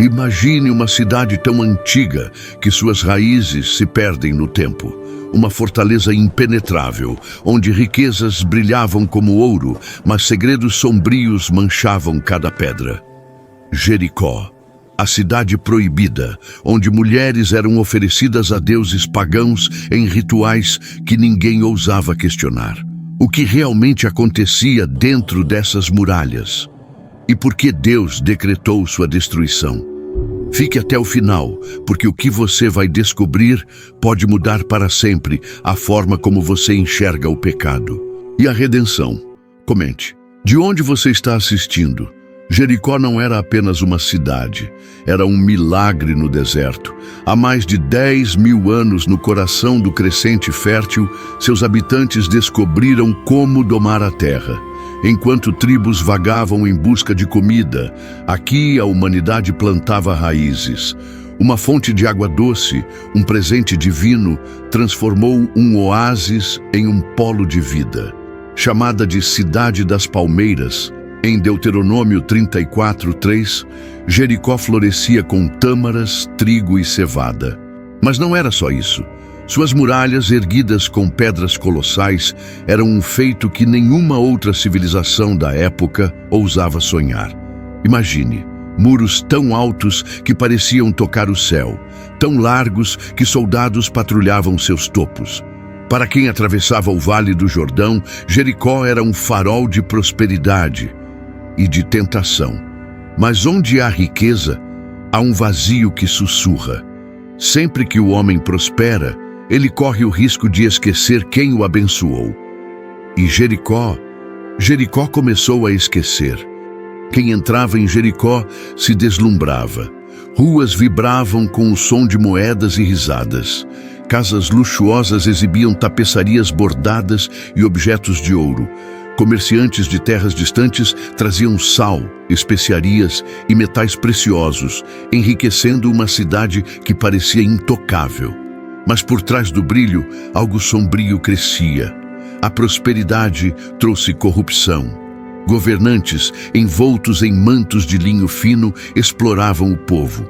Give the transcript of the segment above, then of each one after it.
Imagine uma cidade tão antiga que suas raízes se perdem no tempo. Uma fortaleza impenetrável, onde riquezas brilhavam como ouro, mas segredos sombrios manchavam cada pedra. Jericó, a cidade proibida, onde mulheres eram oferecidas a deuses pagãos em rituais que ninguém ousava questionar. O que realmente acontecia dentro dessas muralhas? E por que Deus decretou sua destruição? Fique até o final, porque o que você vai descobrir pode mudar para sempre a forma como você enxerga o pecado. E a redenção? Comente. De onde você está assistindo? Jericó não era apenas uma cidade, era um milagre no deserto. Há mais de 10.000 anos, no coração do crescente fértil, seus habitantes descobriram como domar a terra. Enquanto tribos vagavam em busca de comida, aqui a humanidade plantava raízes. Uma fonte de água doce, um presente divino, transformou um oásis em um polo de vida. Chamada de Cidade das Palmeiras, em Deuteronômio 34:3, Jericó florescia com tâmaras, trigo e cevada. Mas não era só isso. Suas muralhas, erguidas com pedras colossais, eram um feito que nenhuma outra civilização da época ousava sonhar. Imagine, muros tão altos que pareciam tocar o céu, tão largos que soldados patrulhavam seus topos. Para quem atravessava o Vale do Jordão, Jericó era um farol de prosperidade e de tentação. Mas onde há riqueza, há um vazio que sussurra. Sempre que o homem prospera, ele corre o risco de esquecer quem o abençoou. E Jericó começou a esquecer. Quem entrava em Jericó se deslumbrava. Ruas vibravam com o som de moedas e risadas. Casas luxuosas exibiam tapeçarias bordadas e objetos de ouro. Comerciantes de terras distantes traziam sal, especiarias e metais preciosos, enriquecendo uma cidade que parecia intocável. Mas por trás do brilho, algo sombrio crescia. A prosperidade trouxe corrupção. Governantes, envoltos em mantos de linho fino, exploravam o povo.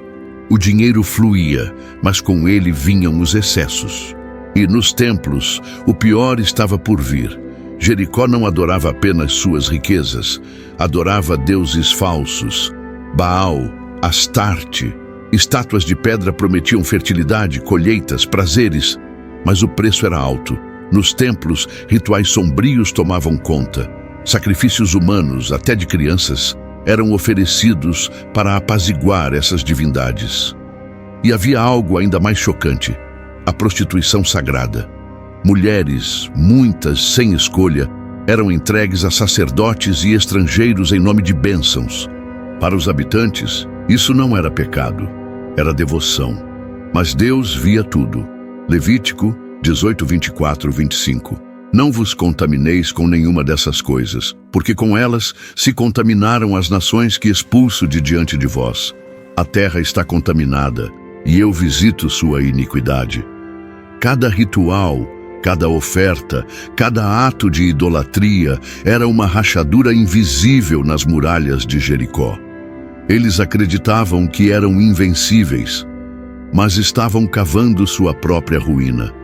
O dinheiro fluía, mas com ele vinham os excessos. E nos templos, o pior estava por vir. Jericó não adorava apenas suas riquezas, adorava deuses falsos. Baal, Astarte, estátuas de pedra prometiam fertilidade, colheitas, prazeres, mas o preço era alto. Nos templos, rituais sombrios tomavam conta. Sacrifícios humanos, até de crianças, eram oferecidos para apaziguar essas divindades. E havia algo ainda mais chocante: a prostituição sagrada. Mulheres, muitas sem escolha, eram entregues a sacerdotes e estrangeiros em nome de bênçãos. Para os habitantes, isso não era pecado, era devoção. Mas Deus via tudo. Levítico 18:24-25. Não vos contamineis com nenhuma dessas coisas, porque com elas se contaminaram as nações que expulso de diante de vós. A terra está contaminada, e eu visito sua iniquidade. Cada ritual, cada oferta, cada ato de idolatria era uma rachadura invisível nas muralhas de Jericó. Eles acreditavam que eram invencíveis, mas estavam cavando sua própria ruína.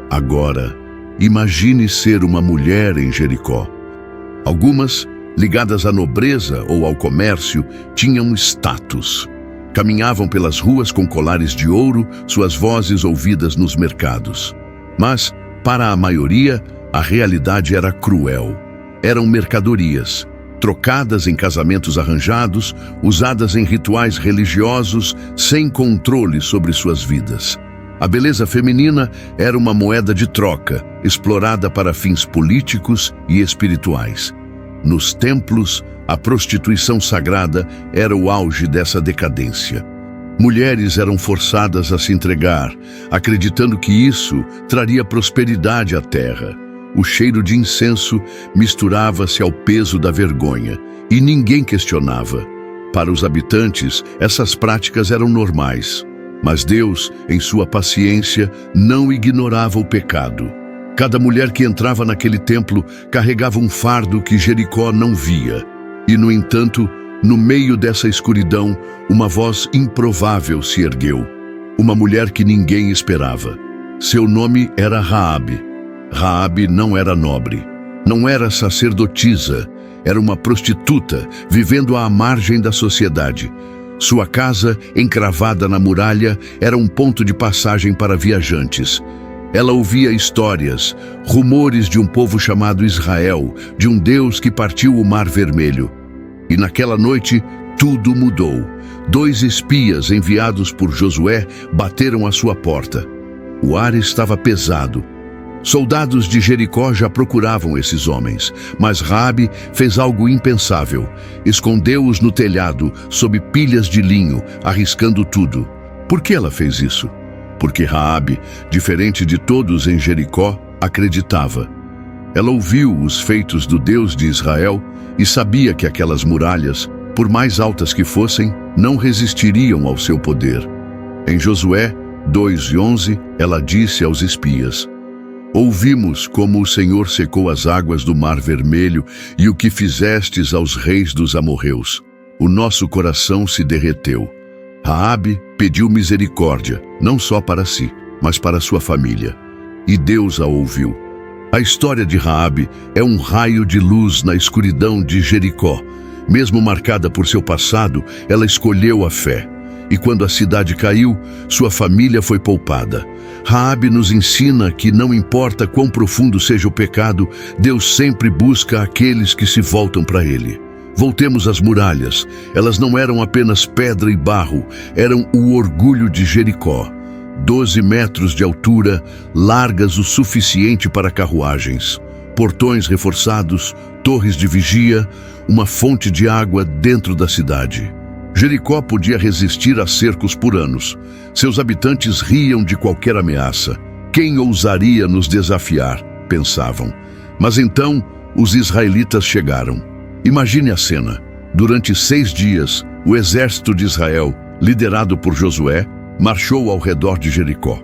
Agora, imagine ser uma mulher em Jericó. Algumas, ligadas à nobreza ou ao comércio, tinham status. Caminhavam pelas ruas com colares de ouro, suas vozes ouvidas nos mercados. Mas, para a maioria, a realidade era cruel. Eram mercadorias, trocadas em casamentos arranjados, usadas em rituais religiosos, sem controle sobre suas vidas. A beleza feminina era uma moeda de troca, explorada para fins políticos e espirituais. Nos templos, a prostituição sagrada era o auge dessa decadência. Mulheres eram forçadas a se entregar, acreditando que isso traria prosperidade à terra. O cheiro de incenso misturava-se ao peso da vergonha, e ninguém questionava. Para os habitantes, essas práticas eram normais. Mas Deus, em sua paciência, não ignorava o pecado. Cada mulher que entrava naquele templo carregava um fardo que Jericó não via. E, no entanto, No meio dessa escuridão, uma voz improvável se ergueu. Uma mulher que ninguém esperava. Seu nome era Raabe. Raabe não era nobre, não era sacerdotisa, era uma prostituta vivendo à margem da sociedade. Sua casa, encravada na muralha, era um ponto de passagem para viajantes. Ela ouvia histórias, rumores de um povo chamado Israel, de um Deus que partiu o Mar Vermelho. E naquela noite, tudo mudou. 2 espias enviados por Josué bateram à sua porta. O ar estava pesado. Soldados de Jericó já procuravam esses homens, mas Raabe fez algo impensável. Escondeu-os no telhado, sob pilhas de linho, arriscando tudo. Por que ela fez isso? Porque Raabe, diferente de todos em Jericó, acreditava. Ela ouviu os feitos do Deus de Israel e sabia que aquelas muralhas, por mais altas que fossem, não resistiriam ao seu poder. Em Josué 2:11, ela disse aos espias: Ouvimos como o Senhor secou as águas do Mar Vermelho e o que fizestes aos reis dos amorreus. O nosso coração se derreteu. Raabe pediu misericórdia, não só para si, mas para sua família. E Deus a ouviu. A história de Raabe é um raio de luz na escuridão de Jericó. Mesmo marcada por seu passado, ela escolheu a fé. E quando a cidade caiu, sua família foi poupada. Raabe nos ensina que não importa quão profundo seja o pecado, Deus sempre busca aqueles que se voltam para Ele. Voltemos às muralhas. Elas não eram apenas pedra e barro, eram o orgulho de Jericó. 12 metros de altura, largas o suficiente para carruagens. Portões reforçados, torres de vigia, uma fonte de água dentro da cidade. Jericó podia resistir a cercos por anos. Seus habitantes riam de qualquer ameaça. Quem ousaria nos desafiar? Pensavam. Mas então, os israelitas chegaram. Imagine a cena. Durante 6 dias, o exército de Israel, liderado por Josué, marchou ao redor de Jericó.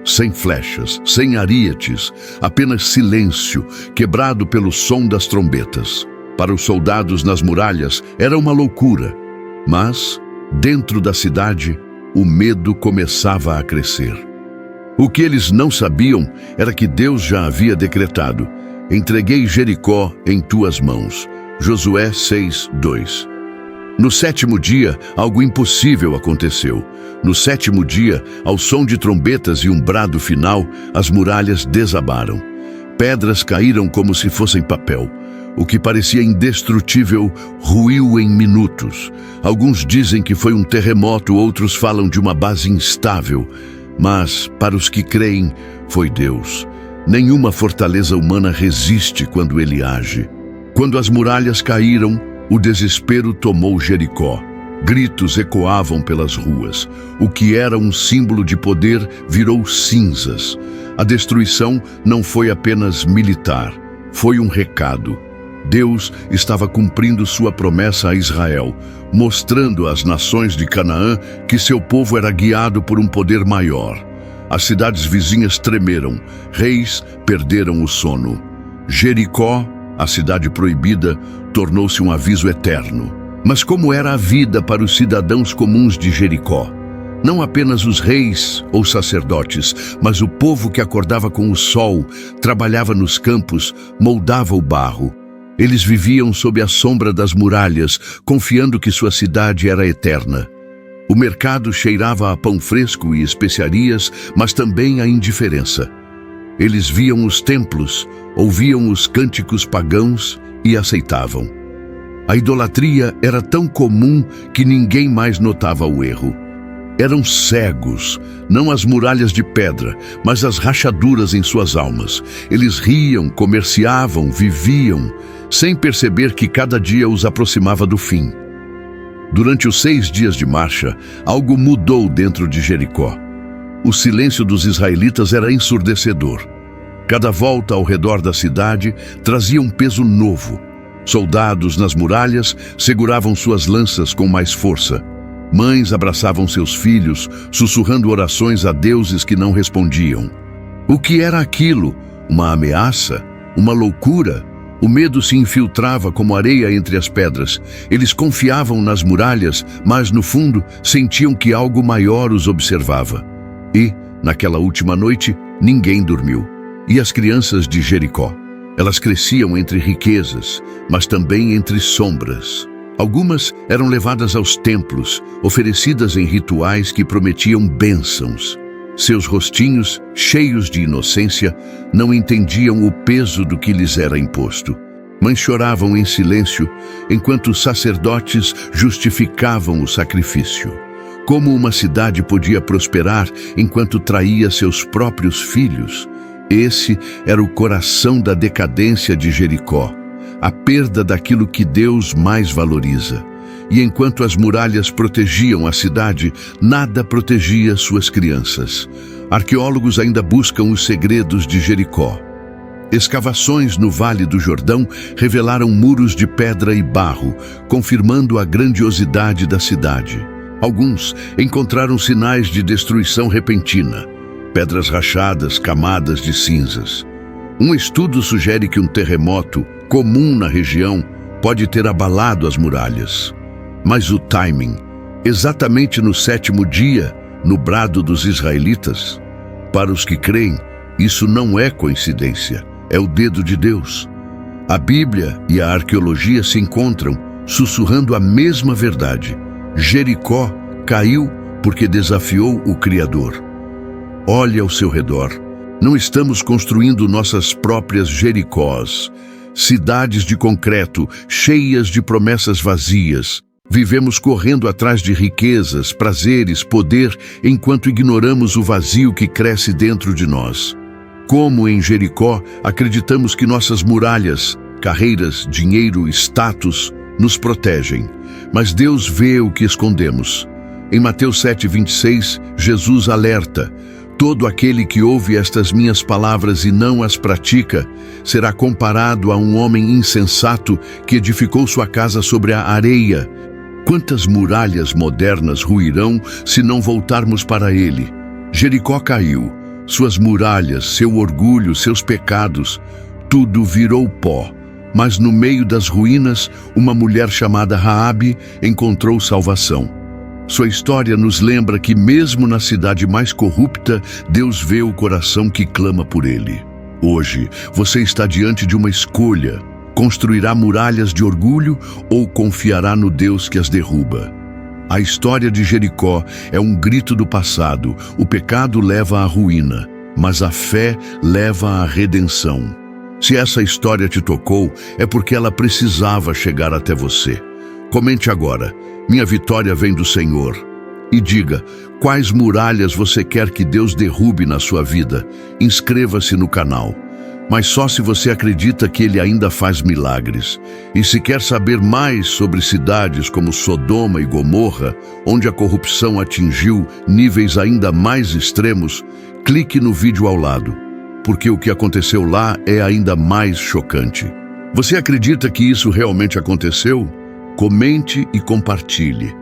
Sem flechas, sem arietes, apenas silêncio, quebrado pelo som das trombetas. Para os soldados nas muralhas, era uma loucura. Mas, dentro da cidade, o medo começava a crescer. O que eles não sabiam era que Deus já havia decretado: entreguei Jericó em tuas mãos. Josué 6:2. No 7º dia, algo impossível aconteceu. No 7º dia, ao som de trombetas e um brado final, as muralhas desabaram. Pedras caíram como se fossem papel. O que parecia indestrutível ruiu em minutos. Alguns dizem que foi um terremoto, outros falam de uma base instável. Mas, para os que creem, foi Deus. Nenhuma fortaleza humana resiste quando Ele age. Quando as muralhas caíram, o desespero tomou Jericó. Gritos ecoavam pelas ruas. O que era um símbolo de poder virou cinzas. A destruição não foi apenas militar, foi um recado. Deus estava cumprindo sua promessa a Israel, mostrando às nações de Canaã que seu povo era guiado por um poder maior. As cidades vizinhas tremeram, reis perderam o sono. Jericó, a cidade proibida, tornou-se um aviso eterno. Mas como era a vida para os cidadãos comuns de Jericó? Não apenas os reis ou sacerdotes, mas o povo que acordava com o sol, trabalhava nos campos, moldava o barro. Eles viviam sob a sombra das muralhas, confiando que sua cidade era eterna. O mercado cheirava a pão fresco e especiarias, mas também a indiferença. Eles viam os templos, ouviam os cânticos pagãos e aceitavam. A idolatria era tão comum que ninguém mais notava o erro. Eram cegos, não as muralhas de pedra, mas as rachaduras em suas almas. Eles riam, comerciavam, viviam, sem perceber que cada dia os aproximava do fim. Durante os 6 dias de marcha, algo mudou dentro de Jericó. O silêncio dos israelitas era ensurdecedor. Cada volta ao redor da cidade trazia um peso novo. Soldados nas muralhas seguravam suas lanças com mais força. Mães abraçavam seus filhos, sussurrando orações a deuses que não respondiam. O que era aquilo? Uma ameaça? Uma loucura? O medo se infiltrava como areia entre as pedras. Eles confiavam nas muralhas, mas no fundo sentiam que algo maior os observava. E, naquela última noite, ninguém dormiu. E as crianças de Jericó? Elas cresciam entre riquezas, mas também entre sombras. Algumas eram levadas aos templos, oferecidas em rituais que prometiam bênçãos. Seus rostinhos, cheios de inocência, não entendiam o peso do que lhes era imposto. Mas choravam em silêncio, enquanto os sacerdotes justificavam o sacrifício. Como uma cidade podia prosperar enquanto traía seus próprios filhos? Esse era o coração da decadência de Jericó, a perda daquilo que Deus mais valoriza. E enquanto as muralhas protegiam a cidade, nada protegia suas crianças. Arqueólogos ainda buscam os segredos de Jericó. Escavações no Vale do Jordão revelaram muros de pedra e barro, confirmando a grandiosidade da cidade. Alguns encontraram sinais de destruição repentina, pedras rachadas, camadas de cinzas. Um estudo sugere que um terremoto, comum na região, pode ter abalado as muralhas. Mas o timing, exatamente no 7º dia, no brado dos israelitas, para os que creem, isso não é coincidência, é o dedo de Deus. A Bíblia e a arqueologia se encontram, sussurrando a mesma verdade. Jericó caiu porque desafiou o Criador. Olhe ao seu redor. Não estamos construindo nossas próprias Jericós, cidades de concreto, cheias de promessas vazias. Vivemos correndo atrás de riquezas, prazeres, poder, enquanto ignoramos o vazio que cresce dentro de nós. Como em Jericó, acreditamos que nossas muralhas, carreiras, dinheiro, status, nos protegem. Mas Deus vê o que escondemos. Em Mateus 7:26, Jesus alerta: todo aquele que ouve estas minhas palavras e não as pratica, será comparado a um homem insensato que edificou sua casa sobre a areia. Quantas muralhas modernas ruirão se não voltarmos para ele? Jericó caiu. Suas muralhas, seu orgulho, seus pecados, tudo virou pó. Mas no meio das ruínas, uma mulher chamada Raabe encontrou salvação. Sua história nos lembra que mesmo na cidade mais corrupta, Deus vê o coração que clama por ele. Hoje, você está diante de uma escolha. Construirá muralhas de orgulho ou confiará no Deus que as derruba? A história de Jericó é um grito do passado. O pecado leva à ruína, mas a fé leva à redenção. Se essa história te tocou, é porque ela precisava chegar até você. Comente agora: minha vitória vem do Senhor. E diga, quais muralhas você quer que Deus derrube na sua vida? Inscreva-se no canal. Mas só se você acredita que Ele ainda faz milagres. E se quer saber mais sobre cidades como Sodoma e Gomorra, onde a corrupção atingiu níveis ainda mais extremos, clique no vídeo ao lado, porque o que aconteceu lá é ainda mais chocante. Você acredita que isso realmente aconteceu? Comente e compartilhe.